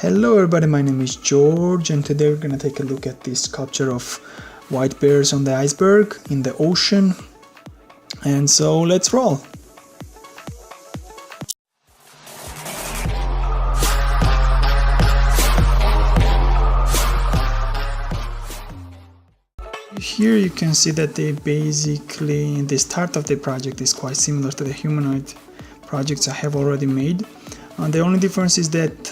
Hello everybody, my name is George and today we're gonna take a look at this sculpture of white bears on the iceberg in the ocean. And so let's roll! Here you can see that the start of the project is quite similar to the humanoid projects I have already made. The only difference is that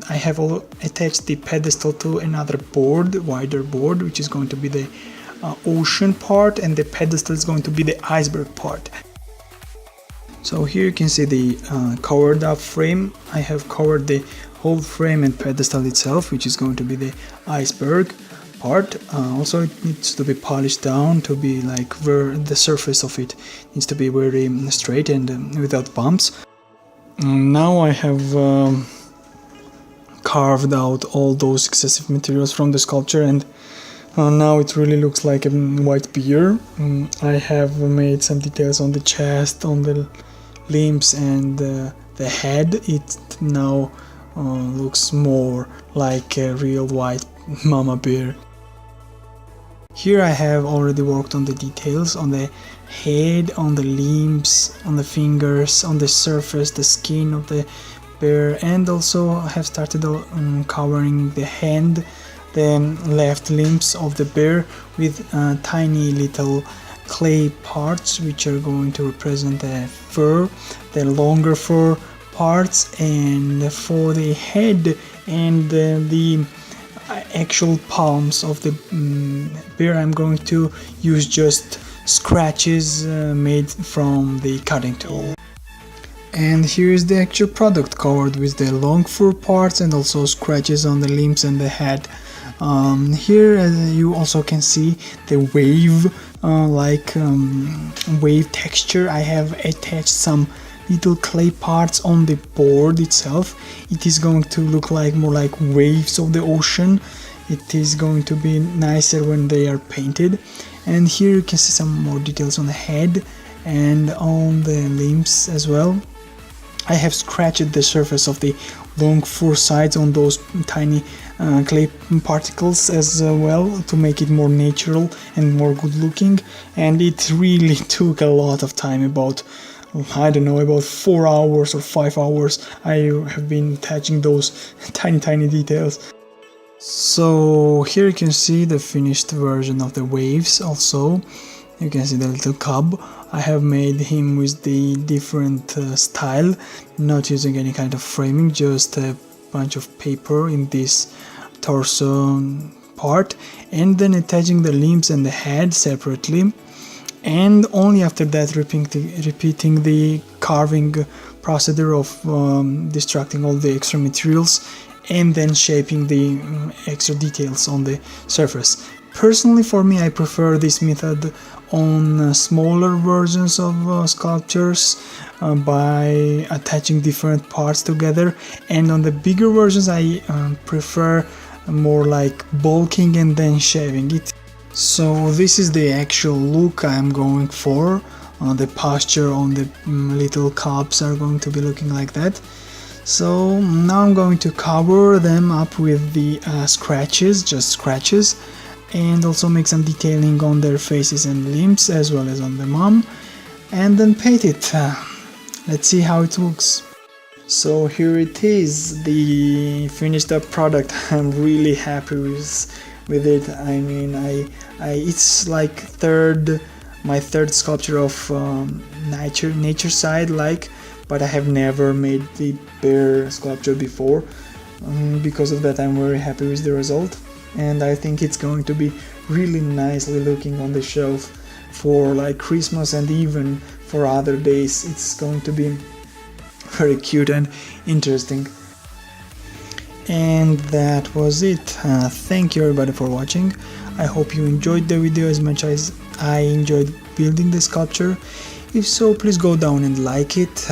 I have attached the pedestal to another board, wider board, which is going to be the ocean part, and the pedestal is going to be the iceberg part. So here you can see the covered up frame. I have covered the whole frame and pedestal itself, which is going to be the iceberg part. Also it needs to be polished down to be like where the surface of it needs to be very straight and without bumps. Now I have carved out all those excessive materials from the sculpture, and now it really looks like a white bear. I have made some details on the chest, on the limbs and the head. It now looks more like a real white mama bear. Here I have already worked on the details on the head, on the limbs, on the fingers, on the surface, the skin of the bear, and also I have started covering the hand, the left limbs of the bear with tiny little clay parts which are going to represent the fur, the longer fur parts, and for the head and the actual palms of the bear I'm going to use just scratches made from the cutting tool. And here is the actual product covered with the long fur parts and also scratches on the limbs and the head. Here you also can see the wave wave texture. I have attached some little clay parts on the board itself. It is going to look like more like waves of the ocean. It is going to be nicer when they are painted. And here you can see some more details on the head and on the limbs as well. I have scratched the surface of the long fur sides on those tiny clay particles as well to make it more natural and more good looking, and it really took a lot of time, about 4 hours or 5 hours. I have been attaching those tiny details. So here you can see the finished version of the waves. Also you can see the little cub. I have made him with the different style, not using any kind of framing, just a bunch of paper in this torso part, and then attaching the limbs and the head separately. And only after that repeating the carving procedure of destructing all the extra materials and then shaping the extra details on the surface. Personally, for me, I prefer this method on smaller versions of sculptures by attaching different parts together, and on the bigger versions I prefer more like bulking and then shaving it. So this is the actual look I'm going for. The posture on the little cubs are going to be looking like that. So now I'm going to cover them up with the scratches, just scratches, and also make some detailing on their faces and limbs as well as on the mom, and then paint it. Let's see how it looks. So here it is, the finished up product. I'm really happy with it. I mean, it's like my third sculpture of nature side, but I have never made the bear sculpture before. Because of that, I'm very happy with the result, and I think it's going to be really nicely looking on the shelf for like Christmas and even for other days. It's going to be very cute and interesting. And that was it. Thank you everybody for watching. I hope you enjoyed the video as much as I enjoyed building the sculpture. If so, please go down and like it.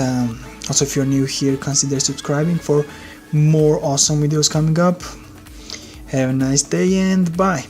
Also, if you're new here, consider subscribing for more awesome videos coming up. Have a nice day and bye.